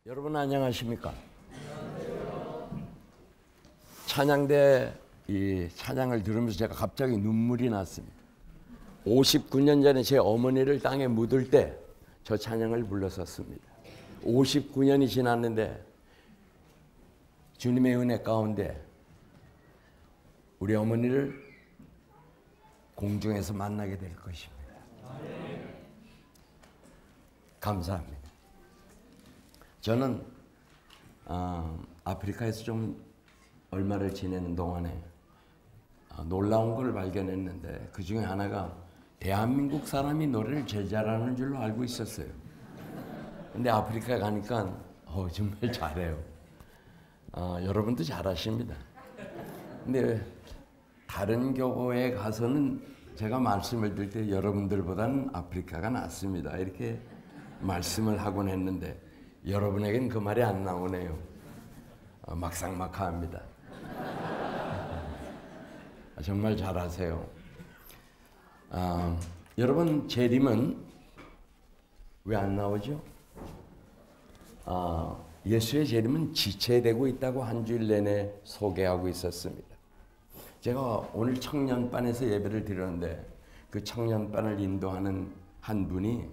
여러분 안녕하십니까? 찬양대 이 찬양을 들으면서 제가 갑자기 눈물이 났습니다. 59년 전에 제 어머니를 땅에 묻을 때 저 찬양을 불렀었습니다. 59년이 지났는데 주님의 은혜 가운데 우리 어머니를 공중에서 만나게 될 것입니다. 감사합니다. 저는 아프리카에서 좀 얼마를 지내는 동안에 놀라운 걸 발견했는데 그 중에 하나가 대한민국 사람이 노래를 제일 잘하는 줄로 알고 있었어요. 근데 아프리카 가니까 정말 잘해요. 여러분도 잘하십니다. 근데 다른 교회에 가서는 제가 말씀을 드릴 때 여러분들보다는 아프리카가 낫습니다. 이렇게 말씀을 하곤 했는데 여러분에겐 그 말이 안 나오네요. 막상막하합니다. 정말 잘하세요. 여러분 재림은 왜 안 나오죠? 예수의 재림은 지체되고 있다고 한 주일 내내 소개하고 있었습니다. 제가 오늘 청년반에서 예배를 드렸는데 그 청년반을 인도하는 한 분이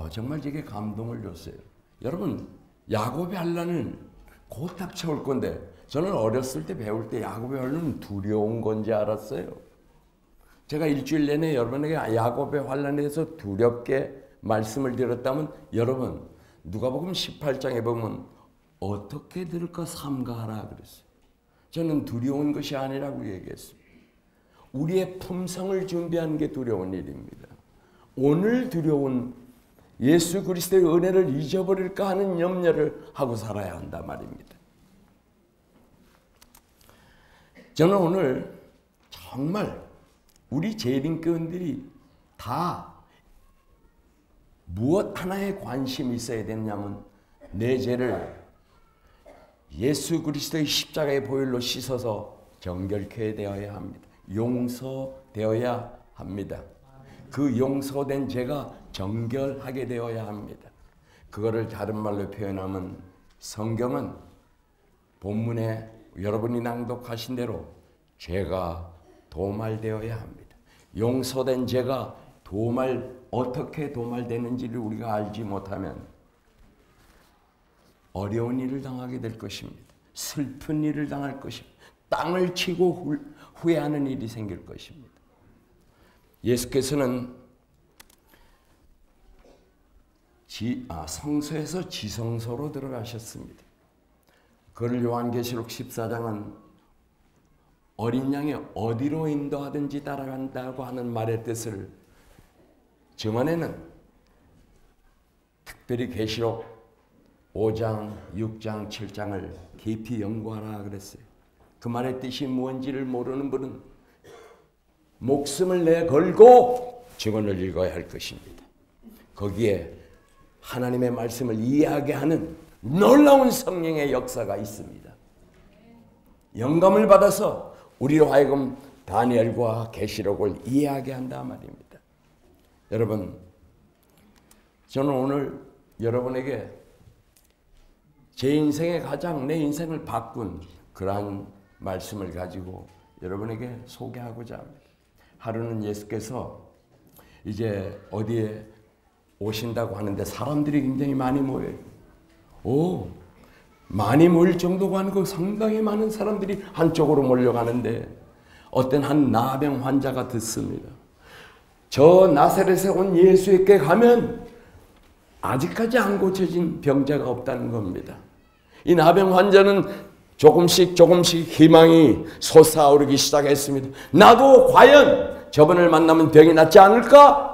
정말 제게 감동을 줬어요. 여러분 야곱의 환난은 곧 닥쳐올 건데 저는 어렸을 때 배울 때 야곱의 환난은 두려운 건지 알았어요. 제가 일주일 내내 여러분에게 야곱의 환난에 대해서 두렵게 말씀을 드렸다면 여러분 누가복음 18장에 보면 어떻게 들을까 삼가하라 그랬어요. 저는 두려운 것이 아니라고 얘기했습니다. 우리의 품성을 준비하는 게 두려운 일입니다. 오늘 두려운 예수 그리스도의 은혜를 잊어버릴까 하는 염려를 하고 살아야 한단 말입니다. 저는 오늘 정말 우리 재림교인들이 다 무엇 하나에 관심이 있어야 되냐면 내 죄를 예수 그리스도의 십자가의 보혈로 씻어서 정결케 되어야 합니다. 용서되어야 합니다. 그 용서된 죄가 정결하게 되어야 합니다. 그거를 다른 말로 표현하면 성경은 본문에 여러분이 낭독하신 대로 죄가 도말되어야 합니다. 용서된 죄가 어떻게 도말되는지를 우리가 알지 못하면 어려운 일을 당하게 될 것입니다. 슬픈 일을 당할 것입니다. 땅을 치고 후회하는 일이 생길 것입니다. 예수께서는 성소에서 지성소로 들어가셨습니다. 그를 요한계시록 14장은 어린 양이 어디로 인도하든지 따라간다고 하는 말의 뜻을 증언에는 특별히 계시록 5장, 6장, 7장을 깊이 연구하라 그랬어요. 그 말의 뜻이 무엇인지를 모르는 분은 목숨을 내걸고 증언을 읽어야 할 것입니다. 거기에 하나님의 말씀을 이해하게 하는 놀라운 성령의 역사가 있습니다. 영감을 받아서 우리로 하여금 다니엘과 계시록을 이해하게 한다 말입니다. 여러분, 저는 오늘 여러분에게 제 인생에 가장 내 인생을 바꾼 그러한 말씀을 가지고 여러분에게 소개하고자 합니다. 하루는 예수께서 이제 어디에 오신다고 하는데 사람들이 굉장히 많이 모여요. 많이 모일 정도가 아니고 상당히 많은 사람들이 한쪽으로 몰려가는데 어떤 한 나병 환자가 듣습니다. 저 나사렛에 온 예수에게 가면 아직까지 안 고쳐진 병자가 없다는 겁니다. 이 나병 환자는 조금씩 희망이 솟아오르기 시작했습니다. 나도 과연 저분을 만나면 병이 낫지 않을까?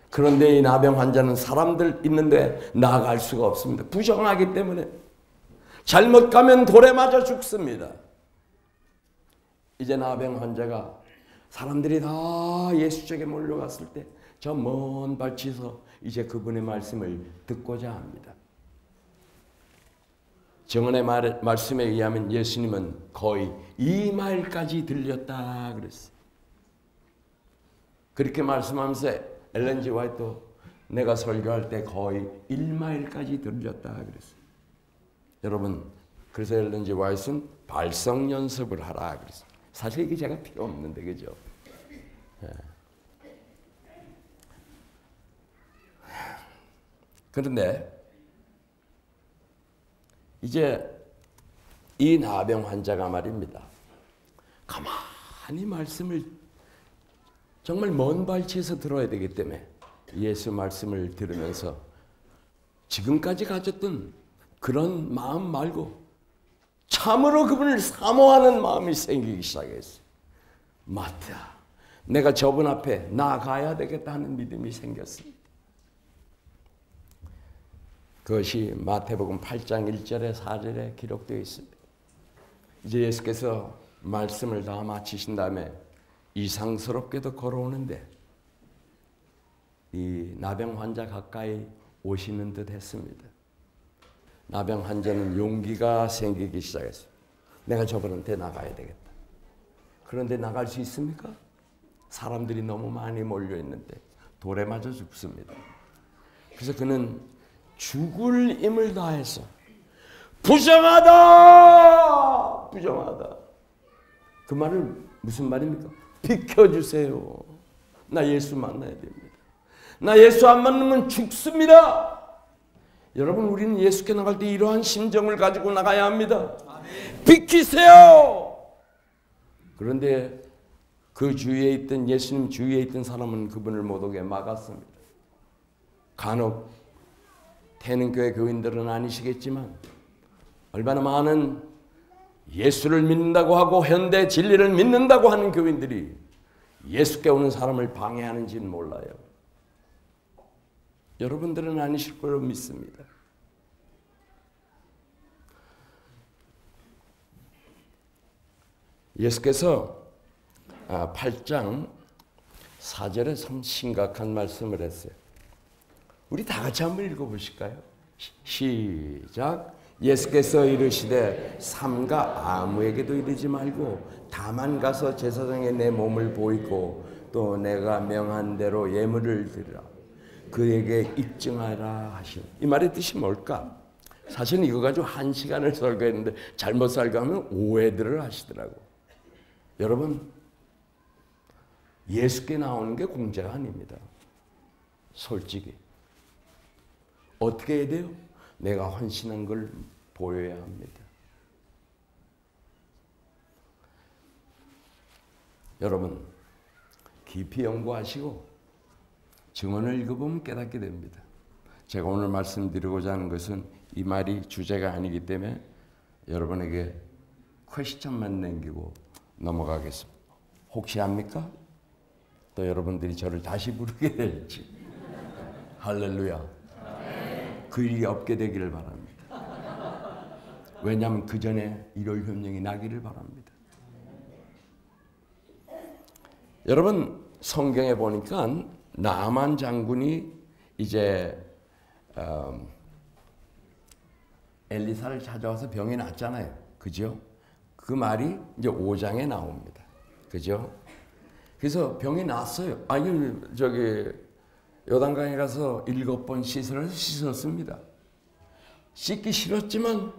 그런데 이 나병 환자는 사람들 있는데 나아갈 수가 없습니다. 부정하기 때문에. 잘못 가면 돌에 맞아 죽습니다. 이제 나병 환자가 사람들이 다 예수 쪽에 몰려갔을 때 저 먼 발치에서 이제 그분의 말씀을 듣고자 합니다. 증언의 말씀에 의하면 예수님은 거의 이 마일까지 들렸다 그랬어요. 그렇게 말씀하면서 엘렌 G. 화이트 내가 설교할 때 거의 1마일까지 들렸다 그랬어요. 여러분, 그래서 엘렌 G. 화이트는 발성 연습을 하라 그랬어요. 사실 이게 제가 필요 없는데, 그죠? 예. 그런데 이제 이 나병 환자가 말입니다. 가만히 말씀을 정말 먼 발치에서 들어야 되기 때문에 예수 말씀을 들으면서 지금까지 가졌던 그런 마음 말고 참으로 그분을 사모하는 마음이 생기기 시작했어요. 맞다. 내가 저분 앞에 나아가야 되겠다 하는 믿음이 생겼습니다. 그것이 마태복음 8장 1절에 4절에 기록되어 있습니다. 이제 예수께서 말씀을 다 마치신 다음에 이상스럽게도 걸어오는데 이 나병 환자 가까이 오시는 듯 했습니다. 나병 환자는 용기가 생기기 시작했어요. 내가 저분한테 나가야 되겠다. 그런데 나갈 수 있습니까? 사람들이 너무 많이 몰려 있는데 돌에 맞아 죽습니다. 그래서 그는 죽을 힘을 다해서 부정하다! 부정하다. 그 말은 무슨 말입니까? 비켜주세요. 나 예수 만나야 됩니다. 나 예수 안 만나면 죽습니다. 여러분, 우리는 예수께 나갈 때 이러한 심정을 가지고 나가야 합니다. 비키세요. 그런데 그 주위에 있던 예수님 주위에 있던 사람은 그분을 못 오게 막았습니다. 간혹 태능교회 교인들은 아니시겠지만 얼마나 많은 예수를 믿는다고 하고 현대 진리를 믿는다고 하는 교인들이 예수께 오는 사람을 방해하는지는 몰라요. 여러분들은 아니실 거로 믿습니다. 예수께서 8장 4절에 참 심각한 말씀을 했어요. 우리 다 같이 한번 읽어보실까요? 시작. 예수께서 이르시되 삼가 아무에게도 이르지 말고 다만 가서 제사장에 내 몸을 보이고 또 내가 명한 대로 예물을 드리라. 그에게 입증하라 하시오. 이 말의 뜻이 뭘까? 사실은 이거 가지고 1시간을 설교했는데 잘못 설교하면 오해들을 하시더라고. 여러분, 예수께 나오는 게 공짜가 아닙니다. 솔직히. 어떻게 해야 돼요? 내가 헌신한 걸 보여야 합니다. 여러분, 깊이 연구하시고 증언을 읽어보면 깨닫게 됩니다. 제가 오늘 말씀드리고자 하는 것은 이 말이 주제가 아니기 때문에 여러분에게 퀘스천만 남기고 넘어가겠습니다. 혹시 압니까? 또 여러분들이 저를 다시 부르게 될지. 할렐루야. 그 일이 없게 되기를 바랍니다. 왜냐하면 그 전에 일월 협령이 나기를 바랍니다. 여러분, 성경에 보니까 나만 장군이 이제 엘리사를 찾아와서 병이 났잖아요. 그죠? 그 말이 이제 5장에 나옵니다. 그죠? 그래서 병이 났어요. 아니, 요단강에 가서 7번 씻었습니다. 씻기 싫었지만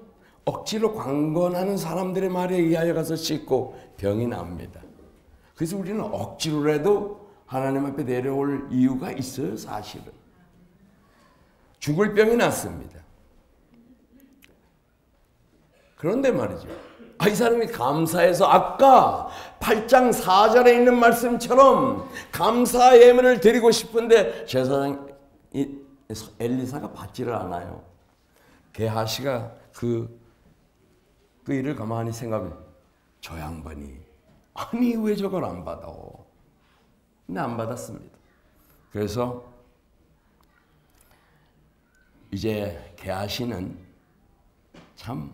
억지로 강권하는 사람들의 말에 의하여 가서 씻고 병이 납니다. 그래서 우리는 억지로라도 하나님 앞에 내려올 이유가 있어요, 사실은. 죽을 병이 났습니다. 그런데 말이죠. 이 사람이 감사해서 아까 8장 4절에 있는 말씀처럼 감사 예물을 드리고 싶은데 제사장 엘리사가 받지를 않아요. 게하시가 그 일을 가만히 생각해. 저 양반이 아니 왜 저걸 안 받아? 근데 안 받았습니다. 그래서 이제 게하시는 참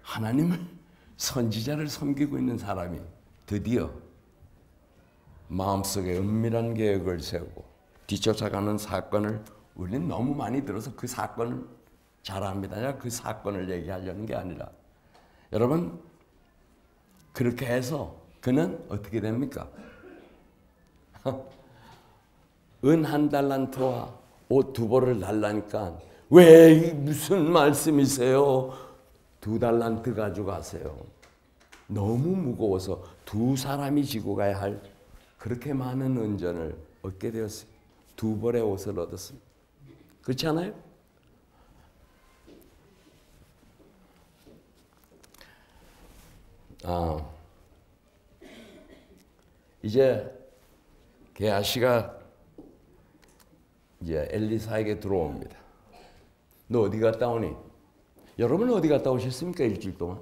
하나님을 선지자를 섬기고 있는 사람이 드디어 마음속에 은밀한 계획을 세우고 뒤쫓아가는 사건을 우리는 너무 많이 들어서 그 사건을 잘 압니다. 그 사건을 얘기하려는 게 아니라 여러분 그렇게 해서 그는 어떻게 됩니까? 은 1달란트와 옷 2벌을 달라니까 왜 무슨 말씀이세요? 2달란트 가져가세요. 너무 무거워서 2사람이 지고 가야 할 그렇게 많은 은전을 얻게 되었어요. 2벌의 옷을 얻었습니다. 그렇지 않아요? 이제 게하시가 이제 엘리사에게 들어옵니다. 너 어디 갔다 오니? 여러분 어디 갔다 오셨습니까? 일주일 동안?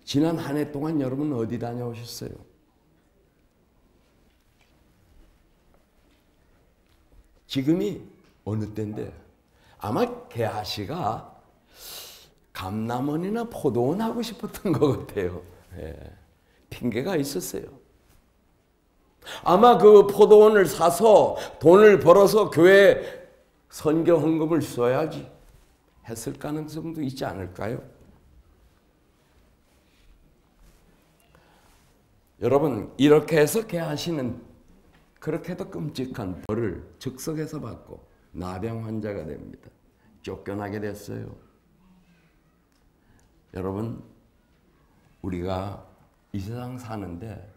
지난 한 해 동안 여러분 어디 다녀오셨어요? 지금이 어느 때인데 아마 게하시가 감람원이나 포도원 하고 싶었던 것 같아요. 예. 핑계가 있었어요. 아마 그 포도원을 사서 돈을 벌어서 교회 선교 헌금을 써야지 했을 가능성도 있지 않을까요? 여러분 이렇게 해서 게하시는 그렇게도 끔찍한 벌을 즉석에서 받고 나병 환자가 됩니다. 쫓겨나게 됐어요. 여러분 우리가 이 세상 사는데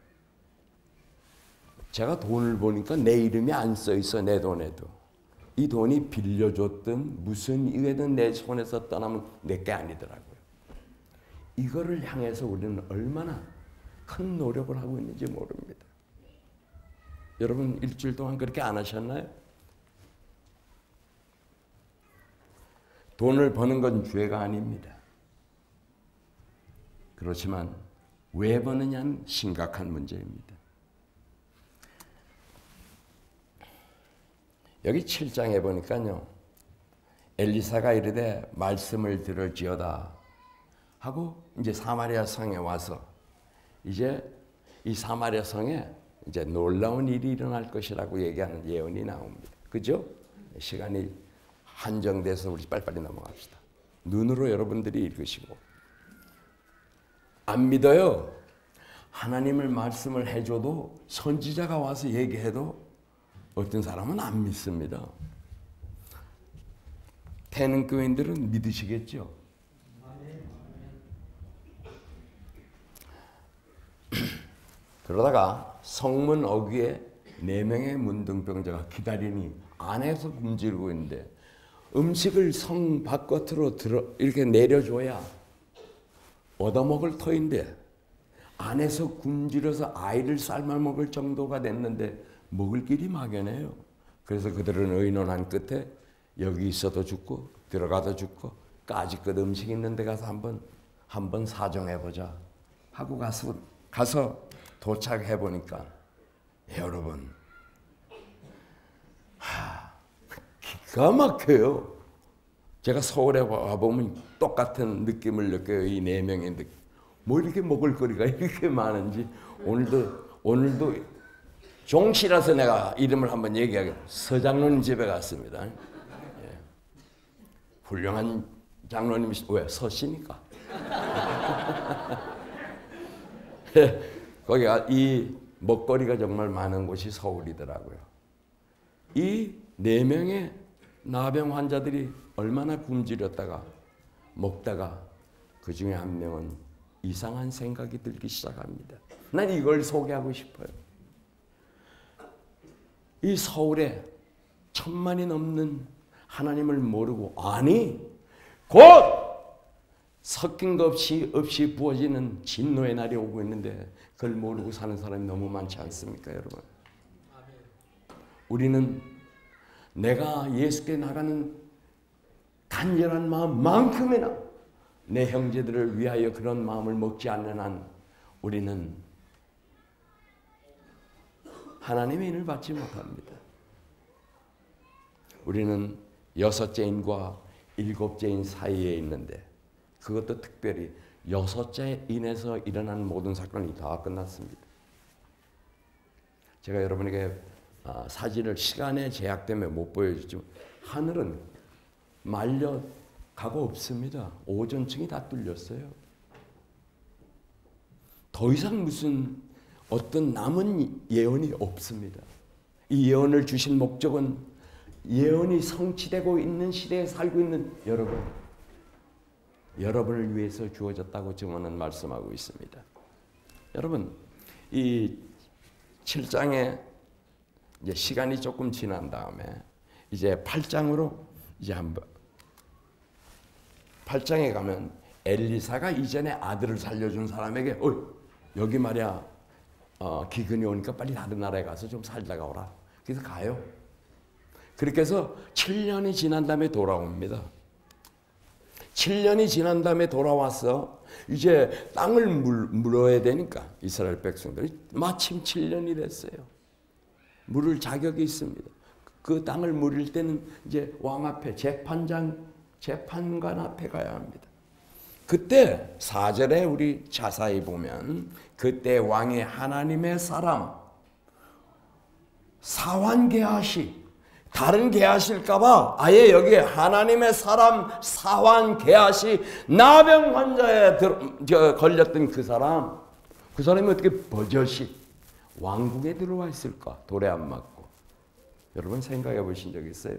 제가 돈을 보니까 내 이름이 안 써 있어. 내 돈에도. 이 돈이 빌려줬든 무슨 이유든 내 손에서 떠나면 내게 아니더라고요. 이거를 향해서 우리는 얼마나 큰 노력을 하고 있는지 모릅니다. 여러분 일주일 동안 그렇게 안 하셨나요? 돈을 버는 건 죄가 아닙니다. 그렇지만 왜 버느냐는 심각한 문제입니다. 여기 7장에 보니까요. 엘리사가 이르되 말씀을 들을지어다 하고 이제 사마리아 성에 와서 이제 이 사마리아 성에 이제 놀라운 일이 일어날 것이라고 얘기하는 예언이 나옵니다. 그죠? 시간이 한정돼서 우리 빨리빨리 넘어갑시다. 눈으로 여러분들이 읽으시고. 안 믿어요. 하나님을 말씀을 해줘도 선지자가 와서 얘기해도 어떤 사람은 안 믿습니다. 태는 교인들은 믿으시겠죠? 그러다가 성문 어귀에 4명의 문둥병자가 기다리니 안에서 굶주리고 있는데 음식을 성 바깥으로 이렇게 내려줘야 얻어먹을 터인데 안에서 굶주려서 아이를 삶아 먹을 정도가 됐는데 먹을 길이 막연해요. 그래서 그들은 의논한 끝에 여기 있어도 죽고 들어가도 죽고 까짓것 음식 있는 데 가서 한번 사정해보자 하고 가서 도착해 보니까 여러분 기가 막혀요. 제가 서울에 와보면 똑같은 느낌을 느껴요. 이 4명의 느낌. 뭐 이렇게 먹을 거리가 이렇게 많은지 오늘도 종씨라서 내가 이름을 한번 얘기하게 서장로님 집에 갔습니다. 예. 훌륭한 장로님이 왜 서시니까 거기가 이 먹거리가 정말 많은 곳이 서울이더라고요. 이 4명의 나병 환자들이 얼마나 굶주렸다가 먹다가 그 중에 한 명은 이상한 생각이 들기 시작합니다. 난 이걸 소개하고 싶어요. 이 서울에 1000만이 넘는 하나님을 모르고 아니 곧 섞인 것 없이 부어지는 진노의 날이 오고 있는데 그걸 모르고 사는 사람이 너무 많지 않습니까, 여러분? 우리는 내가 예수께 나가는 간절한 마음만큼이나 내 형제들을 위하여 그런 마음을 먹지 않는 한 우리는 하나님의 인을 받지 못합니다. 우리는 6째인과 7째인 사이에 있는데 그것도 특별히 6째 인에서 일어난 모든 사건이 다 끝났습니다. 제가 여러분에게 사진을 시간의 제약 때문에 못 보여주지만 하늘은 말려가고 없습니다. 오존층이 다 뚫렸어요. 더 이상 무슨 어떤 남은 예언이 없습니다. 이 예언을 주신 목적은 예언이 성취되고 있는 시대에 살고 있는 여러분을 위해서 주어졌다고 증언은 말씀하고 있습니다. 여러분, 이 7장에 이제 시간이 조금 지난 다음에 이제 8장으로 이제 한번 8장에 가면 엘리사가 이전에 아들을 살려준 사람에게 여기 말이야 기근이 오니까 빨리 다른 나라에 가서 좀 살다가 오라. 그래서 가요. 그렇게 해서 7년이 지난 다음에 돌아옵니다. 7년이 지난 다음에 돌아와서 이제 땅을 물어야 되니까 이스라엘 백성들이 마침 7년이 됐어요. 물을 자격이 있습니다. 그 땅을 물릴 때는 이제 왕 앞에 재판관 앞에 가야 합니다. 그때 4절에 우리 자세히 보면 그때 왕이 하나님의 사람 사환 게하시 다른 게하실까봐 아예 여기에 하나님의 사람 사환 게하시 나병 환자에 걸렸던 그 사람이 어떻게 버젓이 왕궁에 들어와 있을까? 돌에 안 맞고. 여러분 생각해 보신 적 있어요?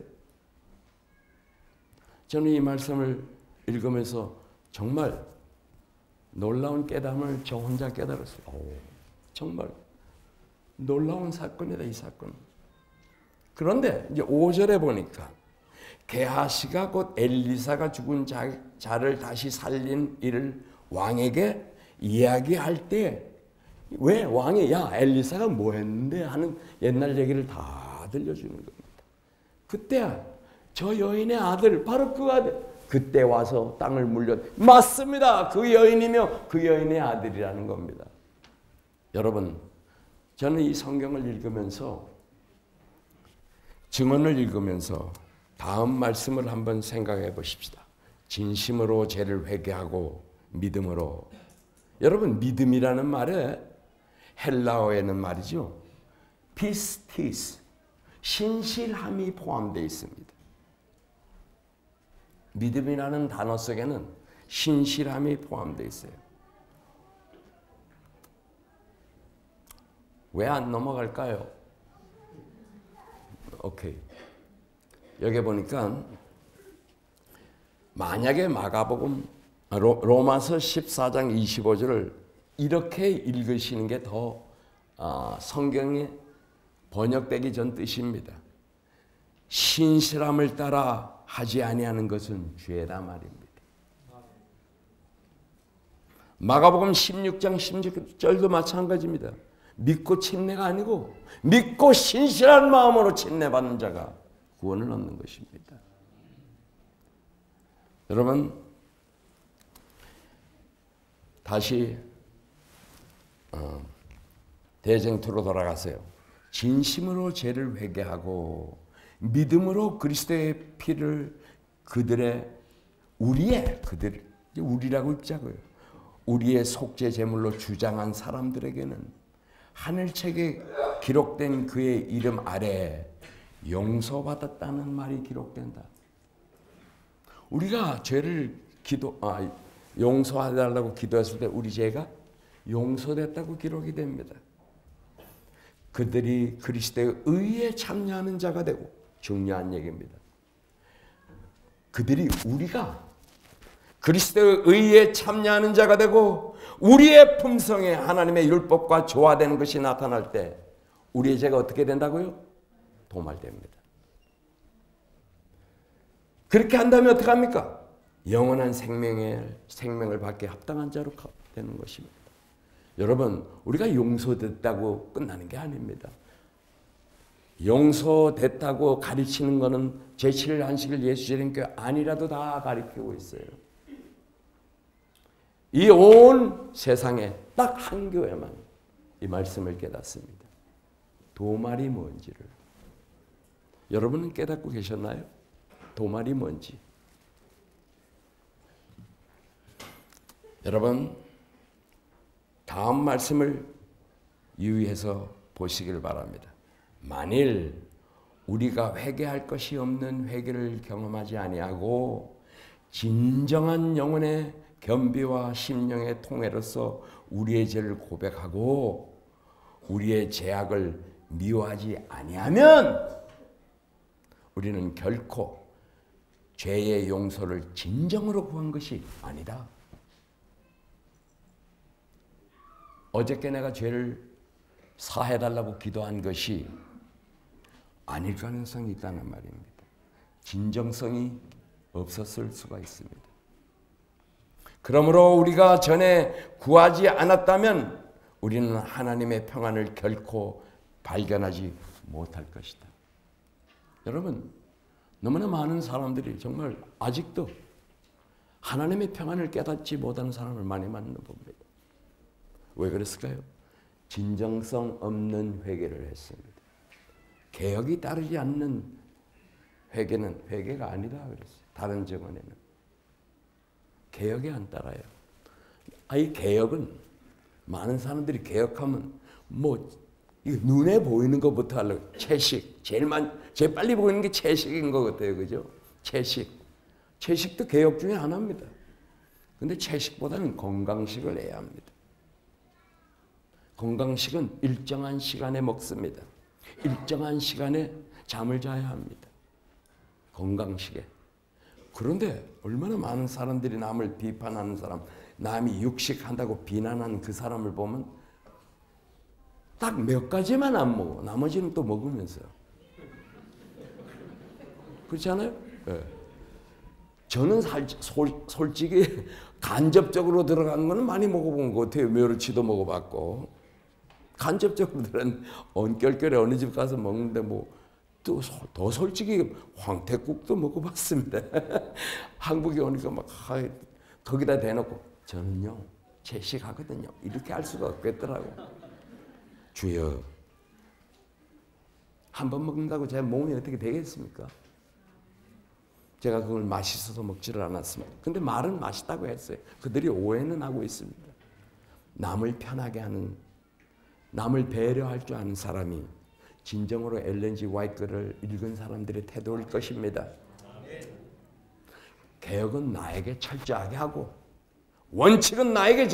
저는 이 말씀을 읽으면서 정말 놀라운 깨달음을 저 혼자 깨달았어요. 정말 놀라운 사건이다, 이 사건. 그런데 이제 5절에 보니까 게하시가 곧 엘리사가 죽은 자를 다시 살린 일을 왕에게 이야기할 때 왜 왕이 야 엘리사가 뭐 했는데 하는 옛날 얘기를 다 들려주는 겁니다. 그때 저 여인의 아들 바로 그 아들 그때 와서 땅을 맞습니다. 그 여인이며 그 여인의 아들이라는 겁니다. 여러분 저는 이 성경을 읽으면서 증언을 읽으면서 다음 말씀을 한번 생각해 보십시다. 진심으로 죄를 회개하고 믿음으로. 여러분 믿음이라는 말에 헬라어에는 말이죠. 피스티스 신실함이 포함되어 있습니다. 믿음이라는 단어 속에는 신실함이 포함되어 있어요. 왜 안 넘어갈까요? 오케이. 여기 보니까 만약에 마가복음 로마서 14장 25절을 이렇게 읽으시는 게 더 성경에 번역되기 전 뜻입니다. 신실함을 따라 하지 아니하는 것은 죄다 말입니다. 마가복음 16장 16절도 마찬가지입니다. 믿고 침례가 아니고 믿고 신실한 마음으로 침례받는 자가 구원을 얻는 것입니다. 여러분 다시 대쟁투로 돌아가세요. 진심으로 죄를 회개하고 믿음으로 그리스도의 피를 우리라고 읽자고요. 우리의 속죄 제물로 주장한 사람들에게는 하늘책에 기록된 그의 이름 아래 용서받았다는 말이 기록된다. 우리가 죄를 용서해달라고 기도했을 때 우리 죄가 용서됐다고 기록이 됩니다. 그들이 그리스도의 의에 참여하는 자가 되고 중요한 얘기입니다. 우리가 그리스도의 의에 참여하는 자가 되고 우리의 품성에 하나님의 율법과 조화되는 것이 나타날 때 우리의 죄가 어떻게 된다고요? 도말됩니다. 그렇게 한다면 어떻게 합니까? 영원한 생명을 받게 합당한 자로 되는 것입니다. 여러분 우리가 용서됐다고 끝나는 게 아닙니다. 용서됐다고 가르치는 것은 제7일 안식일 예수제림교회 아니라도 다 가르치고 있어요. 이 온 세상에 딱 한 교회만 이 말씀을 깨닫습니다. 도말이 뭔지를. 여러분은 깨닫고 계셨나요? 도말이 뭔지. 여러분 다음 말씀을 유의해서 보시길 바랍니다. 만일 우리가 회개할 것이 없는 회개를 경험하지 아니하고 진정한 영혼의 겸비와 심령의 통회로서 우리의 죄를 고백하고 우리의 죄악을 미워하지 아니하면 우리는 결코 죄의 용서를 진정으로 구한 것이 아니다. 어저께 내가 죄를 사해달라고 기도한 것이 아닐 가능성이 있다는 말입니다. 진정성이 없었을 수가 있습니다. 그러므로 우리가 전에 구하지 않았다면 우리는 하나님의 평안을 결코 발견하지 못할 것이다. 여러분, 너무나 많은 사람들이 정말 아직도 하나님의 평안을 깨닫지 못하는 사람을 많이 만나봅니다. 왜 그랬을까요? 진정성 없는 회개를 했습니다. 개혁이 따르지 않는 회개는 회개가 아니다 그랬어요. 다른 증언에는. 개혁이 안 따라요. 이 개혁은 많은 사람들이 개혁하면 눈에 보이는 것부터 하려고 채식 제일 빨리 보이는 게 채식인 것 같아요. 그죠? 채식도 개혁 중에 하나입니다. 근데 채식보다는 건강식을 해야 합니다. 건강식은 일정한 시간에 먹습니다. 일정한 시간에 잠을 자야 합니다. 건강식에. 그런데 얼마나 많은 사람들이 남을 비판하는 사람, 남이 육식한다고 비난하는 그 사람을 보면 딱 몇 가지만 안 먹어. 나머지는 또 먹으면서요. 그렇지 않아요? 네. 저는 솔직히 간접적으로 들어간 거는 많이 먹어본 것 같아요. 멸치도 먹어봤고. 간접적으로 들어간 언결결에 어느 집 가서 먹는데 또 더 솔직히 황태국도 먹어봤습니다. 한국에 오니까 거기다 대놓고 저는요 채식하거든요. 이렇게 할 수가 없겠더라고. 주여, 한 번 먹는다고 제 몸이 어떻게 되겠습니까? 제가 그걸 맛있어서 먹지를 않았습니다. 근데 말은 맛있다고 했어요. 그들이 오해는 하고 있습니다. 남을 편하게 하는, 남을 배려할 줄 아는 사람이 진정으로 엘렌 G 화이트를 읽은 사람들의 태도일 것입니다. 개혁은 나에게 철저하게 하고 원칙은 나에게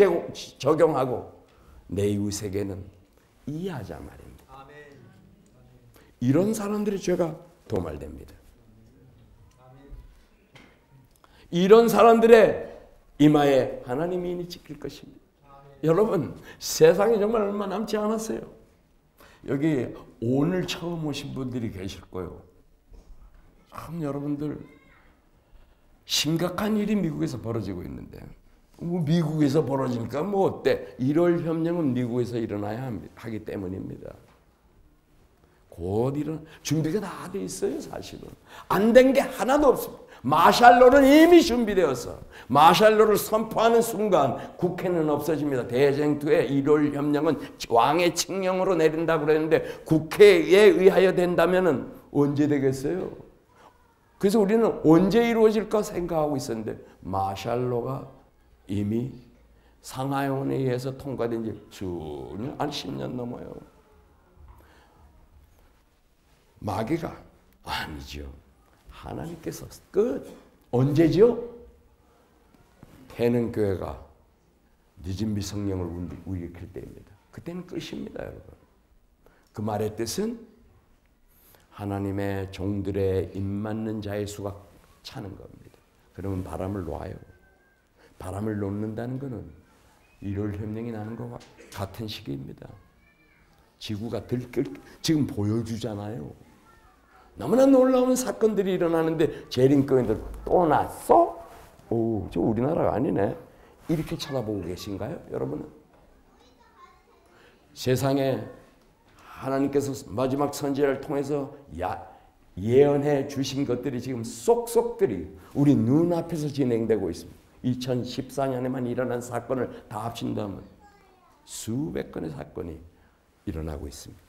적용하고 내 이웃에게는 이해하자 말입니다. 이런 사람들의 죄가 도말됩니다. 이런 사람들의 이마에 하나님이 인이 지킬 것입니다. 여러분, 세상에 정말 얼마 남지 않았어요. 여기 오늘 처음 오신 분들이 계실 거예요. 참 여러분들 심각한 일이 미국에서 벌어지고 있는데 미국에서 벌어지니까 어때? 1월 협령은 미국에서 일어나야 하기 때문입니다. 곧 준비가 다 돼 있어요. 사실은 안 된 게 하나도 없습니다. 마샬로는 이미 준비되어서 마샬로를 선포하는 순간 국회는 없어집니다. 대쟁투의 1월 협령은 왕의 칙령으로 내린다고 그랬는데 국회에 의하여 된다면 언제 되겠어요? 그래서 우리는 언제 이루어질까 생각하고 있었는데 마샬로가 이미 상하원에 의해서 통과된 지 수년, 10년 넘어요. 마귀가 아니죠. 하나님께서 끝. 언제죠? 태는 교회가 늦은 미성령을 일으킬 때입니다. 그때는 끝입니다, 여러분. 그 말의 뜻은 하나님의 종들의 입맞는 자의 수가 차는 겁니다. 그러면 바람을 놔요. 바람을 놓는다는 것은 1월 협령이 나는 것과 같은 시기입니다. 지구가 지금 보여주잖아요. 너무나 놀라운 사건들이 일어나는데 재림교인들 또 났어? 오, 저 우리나라가 아니네. 이렇게 쳐다보고 계신가요, 여러분은? 세상에 하나님께서 마지막 선지자를 통해서 예언해 주신 것들이 지금 쏙쏙들이 우리 눈앞에서 진행되고 있습니다. 2014년에만 일어난 사건을 다 합친다면 수백 건의 사건이 일어나고 있습니다.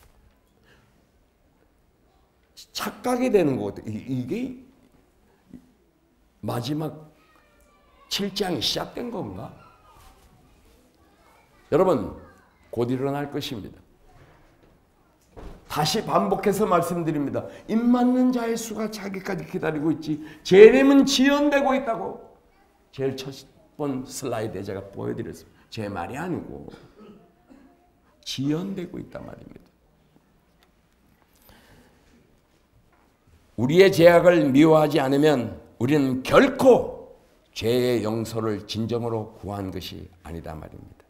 착각이 되는 것 같아요. 이게 마지막 7장이 시작된 건가? 여러분, 곧 일어날 것입니다. 다시 반복해서 말씀드립니다. 입맞는 자의 수가 차기까지 기다리고 있지. 재림은 지연되고 있다고. 제일 첫 번 슬라이드에 제가 보여드렸습니다. 제 말이 아니고 지연되고 있단 말입니다. 우리의 죄악을 미워하지 않으면 우리는 결코 죄의 용서를 진정으로 구한 것이 아니다 말입니다.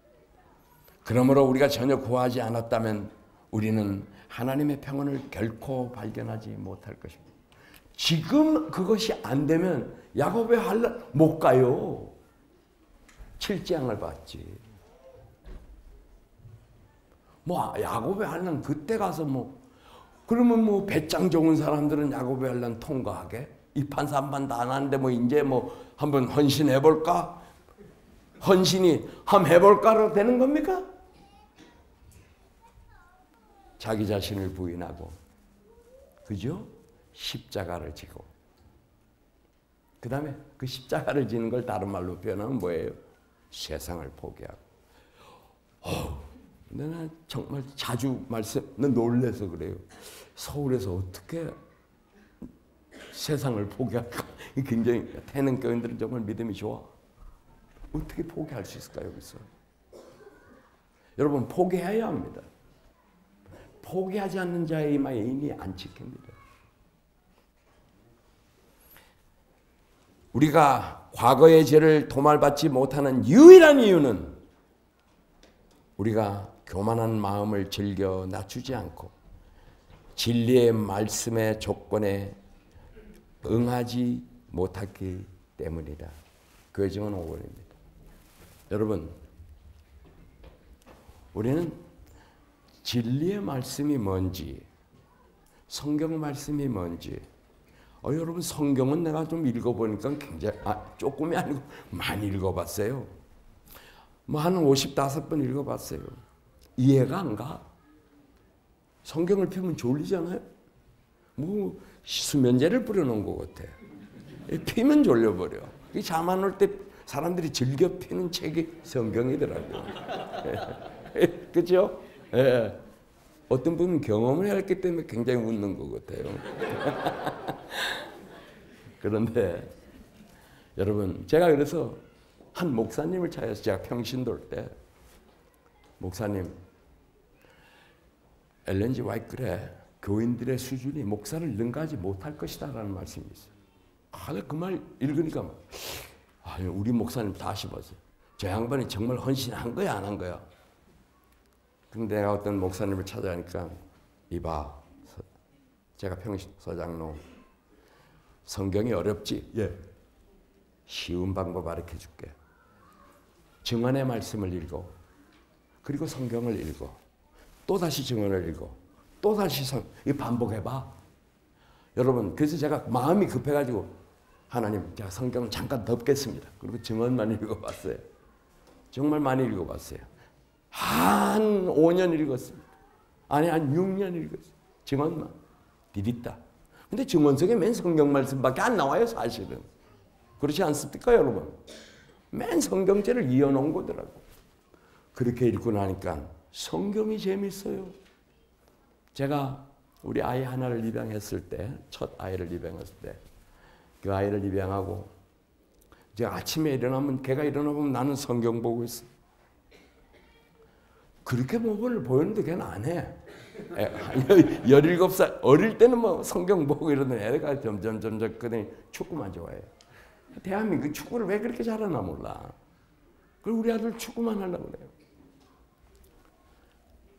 그러므로 우리가 전혀 구하지 않았다면 우리는 하나님의 평안을 결코 발견하지 못할 것입니다. 지금 그것이 안 되면 야곱의 환난 못 가요. 7재앙을 받지. 뭐 야곱의 환난 그때 가서 뭐 그러면 뭐 배짱 좋은 사람들은 야곱의 환난 통과하게? 2판 3판 다 안 하는데 뭐 이제 뭐 한번 헌신해 볼까? 헌신이 한번 해볼까로 되는 겁니까? 자기 자신을 부인하고, 그죠? 십자가를 지고, 그 다음에 그 십자가를 지는 걸 다른 말로 표현하면 뭐예요? 세상을 포기하고. 내가 정말 자주 난 놀래서 그래요. 서울에서 어떻게 세상을 포기할까? 굉장히 태능교인들은 정말 믿음이 좋아. 어떻게 포기할 수 있을까 여기서? 여러분 포기해야 합니다. 포기하지 않는 자의 이마에 인이 안 지킵니다. 우리가 과거의 죄를 도말받지 못하는 유일한 이유는 우리가 교만한 마음을 즐겨 낮추지 않고 진리의 말씀의 조건에 응하지 못했기 때문이다. 교회 증언 5권입니다. 여러분, 우리는 진리의 말씀이 뭔지, 성경 말씀이 뭔지, 여러분 성경은 내가 좀 읽어보니까 굉장히 조금이 아니고 많이 읽어봤어요. 뭐 한 55번 읽어봤어요. 이해가 안 가. 성경을 펴면 졸리잖아요. 뭐 수면제를 뿌려놓은 것 같아. 피면 졸려버려. 잠 안 올 때 사람들이 즐겨 피는 책이 성경이더라고요. 그렇죠? 예. 어떤 분은 경험을 했기 때문에 굉장히 웃는 것 같아요. 그런데 여러분, 제가 그래서 한 목사님을 찾아서 제가 평신 돌 때, 목사님, 엘렌 G 화이트의 교인들의 수준이 목사를 능가하지 못할 것이다 라는 말씀이 있어요. 그 말 읽으니까 우리 목사님 다시 봤어요. 저 양반이 정말 헌신한 거야 안 한 거야? 근데 내가 어떤 목사님을 찾아가니까 이봐, 제가 평신 서장로, 성경이 어렵지? 예. 쉬운 방법 가르쳐 줄게. 증언의 말씀을 읽어. 그리고 성경을 읽어. 또다시 증언을 읽어. 또다시 반복해봐. 여러분, 그래서 제가 마음이 급해가지고 하나님, 제가 성경을 잠깐 덮겠습니다. 그리고 증언만 읽어봤어요. 정말 많이 읽어봤어요. 한 5년 읽었습니다. 아니, 한 6년 읽었어요. 증언만. 디딨다. 근데 증언 속에 맨 성경 말씀밖에 안 나와요, 사실은. 그렇지 않습니까, 여러분? 맨 성경죄를 이어놓은 거더라고. 그렇게 읽고 나니까 성경이 재밌어요. 제가 우리 아이 하나를 입양했을 때, 첫 아이를 입양했을 때, 그 아이를 입양하고 제가 아침에 일어나면, 걔가 일어나면 나는 성경 보고 있어. 그렇게 모범을 보였는데 걔는 안 해. 17살, 어릴 때는 뭐 성경 보고 이러던 애가 점점 그더니 축구만 좋아해요. 대한민국 축구를 왜 그렇게 잘하나 몰라. 그리고 우리 아들 축구만 하려고 그래요.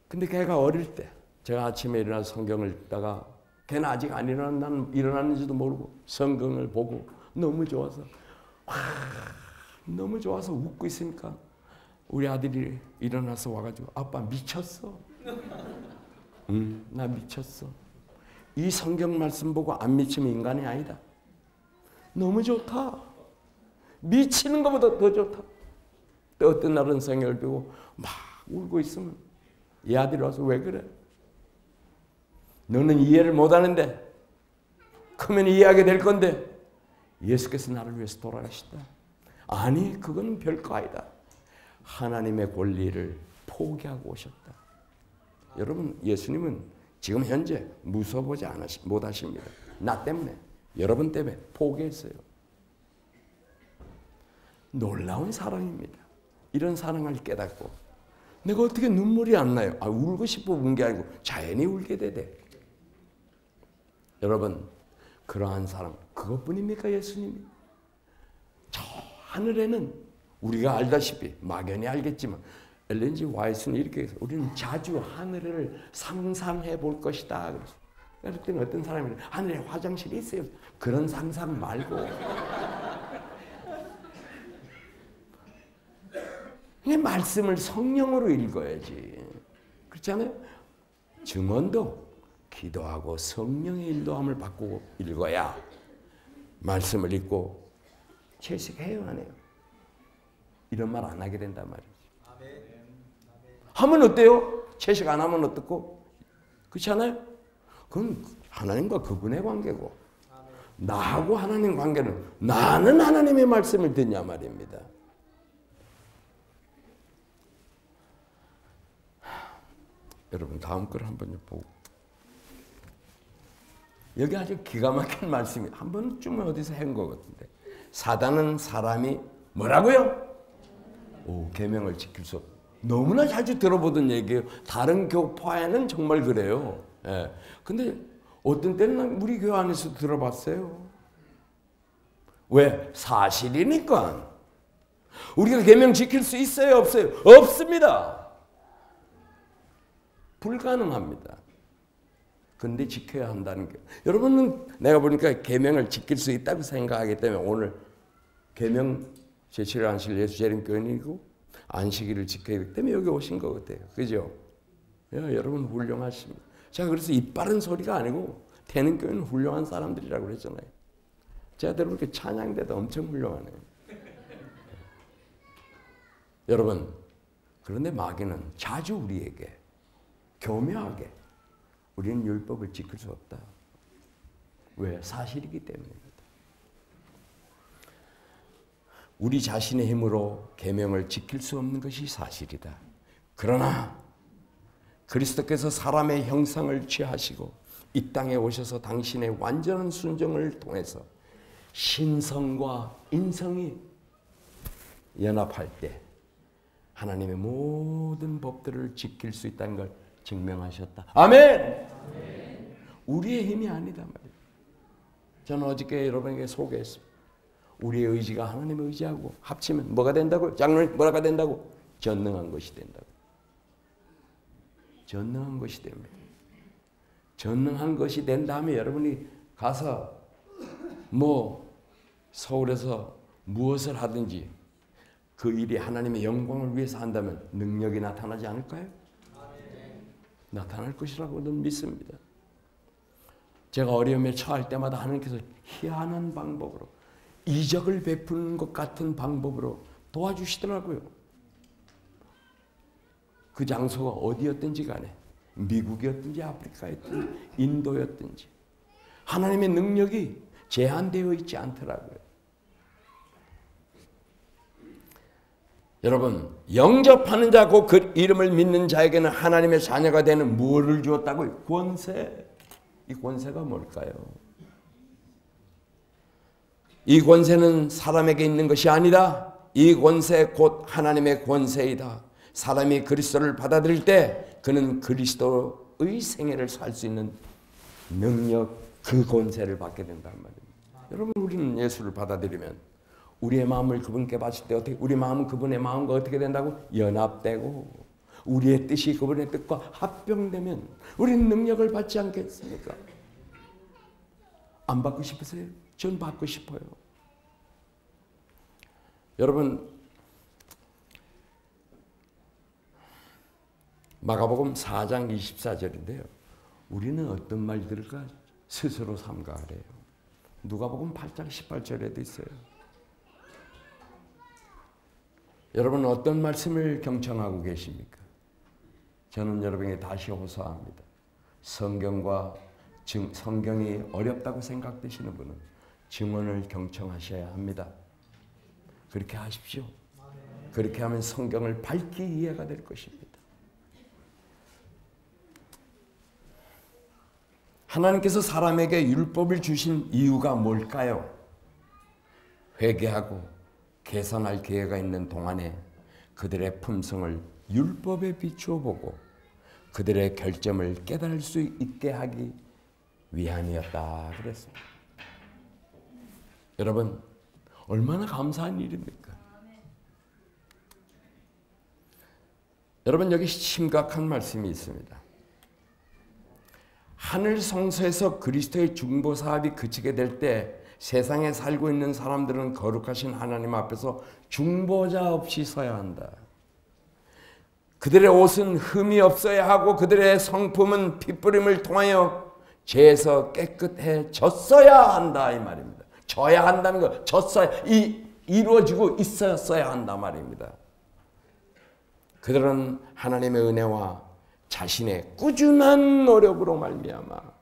근데 걔가 어릴 때 제가 아침에 일어나서 성경을 읽다가 걔는 아직 안 나는 일어났는지도 모르고 성경을 보고 너무 좋아서 너무 좋아서 웃고 있으니까 우리 아들이 일어나서 와가지고 아빠 미쳤어. 나 미쳤어. 이 성경 말씀 보고 안 미치면 인간이 아니다. 너무 좋다. 미치는 것보다 더 좋다. 또 어떤 날은 성경을 보고 막 울고 있으면 이 아들이 와서 왜 그래? 너는 이해를 못하는데 크면 이해하게 될 건데 예수께서 나를 위해서 돌아가셨다. 아니, 그건 별거 아니다. 하나님의 권리를 포기하고 오셨다. 여러분, 예수님은 지금 현재 무서워하지 못하십니다. 나 때문에, 여러분 때문에 포기했어요. 놀라운 사랑입니다. 이런 사랑을 깨닫고 내가 어떻게 눈물이 안 나요? 울고 싶어 운 게 아니고 자연히 울게 되대. 여러분, 그러한 사람, 그것뿐입니까 예수님이? 저 하늘에는 우리가 알다시피 막연히 알겠지만 엘렌 G 화이트는 이렇게 해서 우리는 자주 하늘을 상상해 볼 것이다. 그럴 때는 어떤 사람이 하늘에 화장실이 있어요. 그런 상상 말고 그냥 말씀을 성령으로 읽어야지. 그렇지 않아요? 증언도 기도하고 성령의 인도함을 받고 읽어야 말씀을 읽고 채식해요, 안 해요? 이런 말 안 하게 된단 말이죠. 하면 어때요? 채식 안 하면 어떻고? 그렇지 않아요? 그건 하나님과 그분의 관계고 나하고 하나님 관계는 나는 하나님의 말씀을 듣냐 말입니다. 여러분 다음 걸 한번 보고 여기 아주 기가 막힌 말씀이 한 번쯤은 어디서 한 것 같은데 사단은 사람이 뭐라고요? 계명을 지킬 수 없다. 너무나 자주 들어보던 얘기예요. 다른 교파에는 정말 그래요. 예. 근데 어떤 때는 우리 교회 안에서 들어봤어요. 왜? 사실이니까. 우리가 계명 지킬 수 있어요? 없어요? 없습니다. 불가능합니다. 근데 지켜야 한다는 게. 여러분은 내가 보니까 계명을 지킬 수 있다고 생각하기 때문에 오늘 계명 제7일 안식일 예수 재림교인이고 안식일을 지켜야 하기 때문에 여기 오신 것 같아요. 그죠? 여러분 훌륭하십니다. 제가 그래서 입 바른 소리가 아니고 태능교회는 훌륭한 사람들이라고 그랬잖아요. 제가 들어보니까 찬양대도 엄청 훌륭하네요. 여러분 그런데 마귀는 자주 우리에게 교묘하게 우리는 율법을 지킬 수 없다. 왜? 사실이기 때문입니다. 우리 자신의 힘으로 계명을 지킬 수 없는 것이 사실이다. 그러나 그리스도께서 사람의 형상을 취하시고 이 땅에 오셔서 당신의 완전한 순종을 통해서 신성과 인성이 연합할 때 하나님의 모든 법들을 지킬 수 있다는 걸 증명하셨다. 아멘! 아멘. 우리의 힘이 아니다 말이에요. 저는 어저께 여러분에게 소개했습니다. 우리의 의지가 하나님의 의지하고 합치면 뭐가 된다고요? 장로님 뭐가 된다고? 전능한 것이 된다고. 전능한 것이 됩니다. 전능한 것이 된 다음에 여러분이 가서 서울에서 무엇을 하든지 그 일이 하나님의 영광을 위해서 한다면 능력이 나타나지 않을까요? 나타날 것이라고 저는 믿습니다. 제가 어려움에 처할 때마다 하나님께서 희한한 방법으로 이적을 베푸는 것 같은 방법으로 도와주시더라고요. 그 장소가 어디였든지 간에 미국이었든지 아프리카였든지 인도였든지 하나님의 능력이 제한되어 있지 않더라고요. 여러분 영접하는 자 곧 그 이름을 믿는 자에게는 하나님의 자녀가 되는 무엇을 주었다고요? 권세. 이 권세가 뭘까요? 이 권세는 사람에게 있는 것이 아니다. 이 권세 곧 하나님의 권세이다. 사람이 그리스도를 받아들일 때 그는 그리스도의 생애를 살 수 있는 능력, 그 권세를 받게 된단 말입니다. 여러분 우리는 예수를 받아들이면 우리의 마음을 그분께 바칠 때 어떻게 우리 마음은 그분의 마음과 어떻게 된다고? 연합되고 우리의 뜻이 그분의 뜻과 합병되면 우리는 능력을 받지 않겠습니까? 안 받고 싶으세요? 전 받고 싶어요. 여러분 마가복음 4장 24절인데요. 우리는 어떤 말들을 스스로 삼가하래요. 누가복음 8장 18절에도 있어요. 여러분 어떤 말씀을 경청하고 계십니까? 저는 여러분에게 다시 호소합니다. 성경이 어렵다고 생각되시는 분은 증언을 경청하셔야 합니다. 그렇게 하십시오. 그렇게 하면 성경을 밝게 이해가 될 것입니다. 하나님께서 사람에게 율법을 주신 이유가 뭘까요? 회개하고 개선할 기회가 있는 동안에 그들의 품성을 율법에 비추어 보고 그들의 결점을 깨달을 수 있게 하기 위함이었다 그랬습니다. 여러분 얼마나 감사한 일입니까? 여러분 여기 심각한 말씀이 있습니다. 하늘 성소에서 그리스도의 중보 사업이 그치게 될 때 세상에 살고 있는 사람들은 거룩하신 하나님 앞에서 중보자 없이 서야 한다. 그들의 옷은 흠이 없어야 하고 그들의 성품은 핏부림을 통하여 죄에서 깨끗해졌어야 한다 이 말입니다. 져야 한다는 거, 졌어야 이루어지고 있었어야 한다 말입니다. 그들은 하나님의 은혜와 자신의 꾸준한 노력으로 말미암아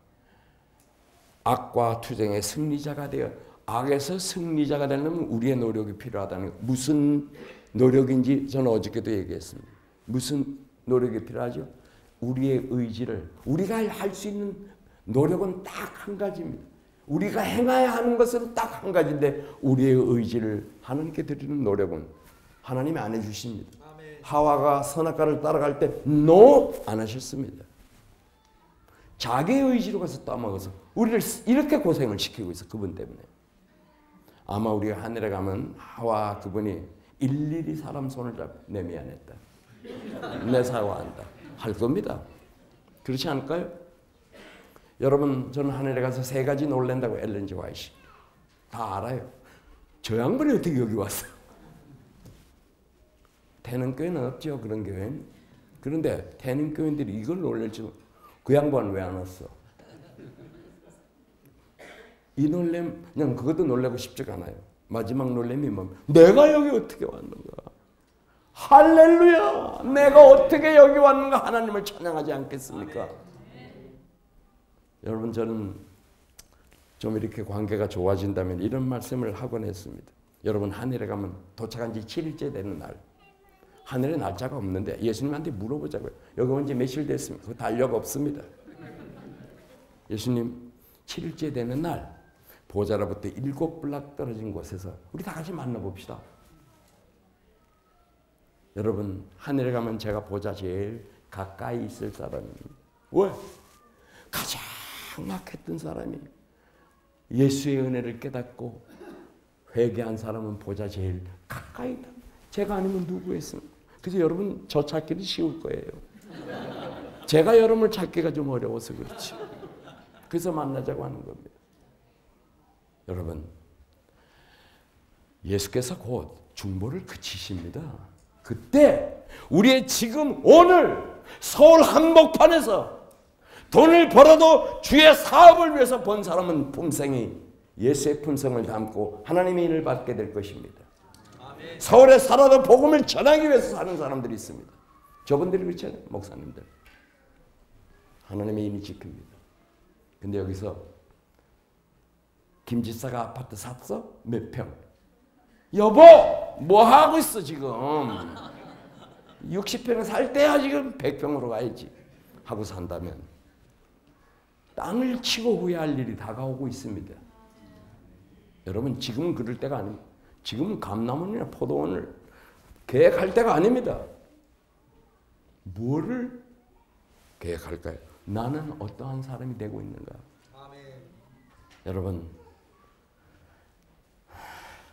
악과 투쟁의 승리자가 되어 악에서 승리자가 되려면 우리의 노력이 필요하다는 것. 무슨 노력인지 저는 어저께도 얘기했습니다. 무슨 노력이 필요하죠? 우리의 의지를 우리가 할 수 있는 노력은 딱 한 가지입니다. 우리가 행해야 하는 것은 딱 한 가지인데 우리의 의지를 하나님께 드리는 노력은 하나님이 안 해주십니다. 하와가 선악과를 따라갈 때 NO 안 하셨습니다. 자기의 의지로 가서 따먹어서 우리를 이렇게 고생을 시키고 있어. 그분 때문에. 아마 우리가 하늘에 가면 하와 그분이 일일이 사람 손을 잡고 내 미안했다. 내 사과한다. 할 겁니다. 그렇지 않을까요? 여러분 저는 하늘에 가서 세 가지 놀란다고 엘렌 G 화이트 다 알아요. 저 양반이 어떻게 여기 왔어? 태능교회는 없죠. 그런 교회는. 그런데 태능교인들이 이걸 놀랄지 그 양반은 왜 안 왔어? 이 놀램 그냥 그것도 놀라고 싶지가 않아요. 마지막 놀램이 뭐 내가 여기 어떻게 왔는가? 할렐루야! 내가 어떻게 여기 왔는가? 하나님을 찬양하지 않겠습니까? 여러분 저는 좀 이렇게 관계가 좋아진다면 이런 말씀을 하곤 했습니다. 여러분 하늘에 가면 도착한 지 7일째 되는 날 하늘에 날짜가 없는데 예수님한테 물어보자고요. 여기 온 지 며칠 됐습니까? 그 달력 없습니다. 예수님 7일째 되는 날 보좌로부터 7블락 떨어진 곳에서 우리 다 같이 만나봅시다. 여러분 하늘에 가면 제가 보좌 제일 가까이 있을 사람입니다. 왜? 가장 막혔던 사람이 예수의 은혜를 깨닫고 회개한 사람은 보좌 제일 가까이다. 제가 아니면 누구겠습니까? 그래서 여러분 저 찾기는 쉬울 거예요. 제가 여러분을 찾기가 좀 어려워서 그렇지. 그래서 만나자고 하는 겁니다. 여러분 예수께서 곧 중보를 그치십니다. 그때 우리의 지금 오늘 서울 한복판에서 돈을 벌어도 주의 사업을 위해서 번 사람은 품성이 예수의 품성을 담고 하나님의 인을 받게 될 것입니다. 아멘. 서울에 살아도 복음을 전하기 위해서 사는 사람들이 있습니다. 저분들이 그렇잖아요. 목사님들. 하나님의 인이 지킵니다. 근데 여기서 김 지사가 아파트 샀어? 몇 평? 여보! 뭐 하고 있어 지금? 60평 살 때야 지금 100평으로 가야지 하고 산다면 땅을 치고 후회할 일이 다가오고 있습니다. 여러분 지금은 그럴 때가 아닙니다. 지금은 감남원이나 포도원을 계획할 때가 아닙니다. 뭐를 계획할까요? 나는 어떠한 사람이 되고 있는가? 아멘. 여러분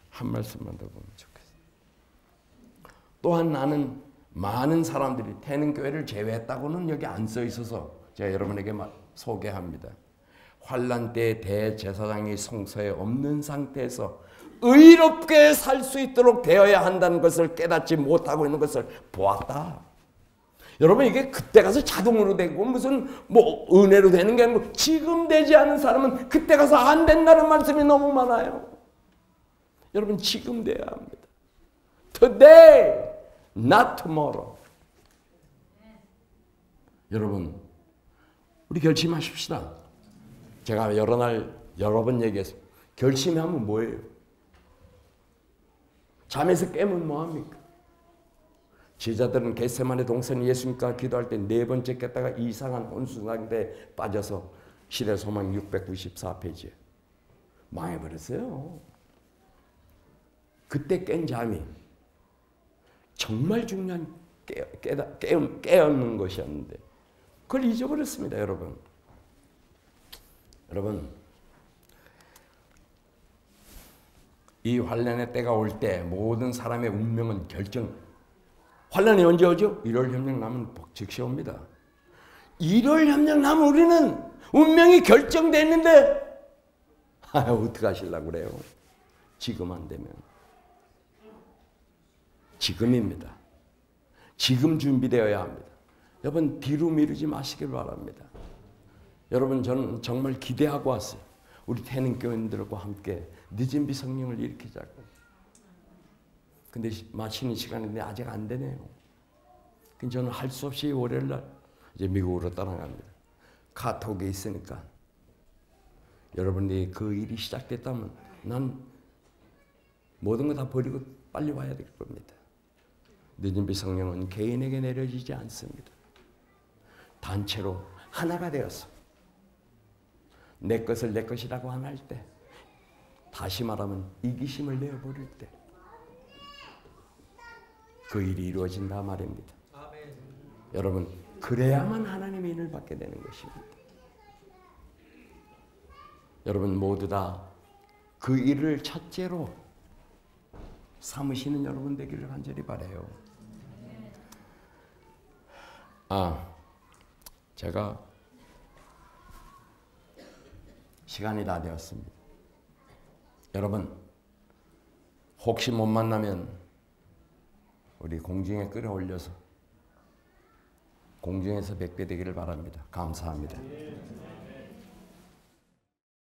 한 말씀만 더 보면 좋겠어요. 또한 나는 많은 사람들이 태능교회를 제외했다고는 여기 안 써 있어서 제가 여러분에게 소개합니다. 환난 때 대제사장이 성소에 없는 상태에서 의롭게 살 수 있도록 되어야 한다는 것을 깨닫지 못하고 있는 것을 보았다. 여러분 이게 그때 가서 자동으로 되고 무슨 뭐 은혜로 되는 게 아니고 지금 되지 않은 사람은 그때 가서 안 된다는 말씀이 너무 많아요. 여러분 지금 돼야 합니다. Today, not tomorrow. 여러분 우리 결심하십시다. 제가 여러 번 얘기했습니다. 결심하면 뭐예요? 잠에서 깨면 뭐합니까? 제자들은 겟세마네 동산 예수님과 기도할 때 네 번째 깼다가 이상한 혼수 상태에 빠져서 시대 소망 694페이지에 망해버렸어요. 그때 깬 잠이 정말 중요한 깨어는 것이었는데 그걸 잊어버렸습니다. 여러분 이 환란의 때가 올 때 모든 사람의 운명은 환란이 언제 오죠? 1월 협력 나면 즉시 옵니다. 1월 협력 나면 우리는 운명이 결정됐는데 어떻게 하시려고 그래요? 지금 안 되면. 지금입니다. 지금 준비되어야 합니다. 여러분 뒤로 미루지 마시길 바랍니다. 여러분 저는 정말 기대하고 왔어요. 우리 태능교인들과 함께 늦은 비 성령을 일으키자고. 근데 마치는 시간인데 아직 안 되네요. 근데 저는 할 수 없이 월요일날 이제 미국으로 떠나갑니다. 카톡에 있으니까 여러분이 그 일이 시작됐다면 난 모든 거 다 버리고 빨리 와야 될 겁니다. 늦은 비 성령은 개인에게 내려지지 않습니다. 단체로 하나가 되어서 내 것을 내 것이라고 안 할 때, 다시 말하면 이기심을 내어버릴 때 그 일이 이루어진다 말입니다. 아멘. 여러분 그래야만 하나님의 인을 받게 되는 것입니다. 여러분 모두 다 그 일을 첫째로 삼으시는 여러분 되기를 간절히 바라요. 제가 시간이 다 되었습니다. 여러분 혹시 못 만나면 우리 공중에 끌어올려서 공중에서 뵙게 되기를 바랍니다. 감사합니다.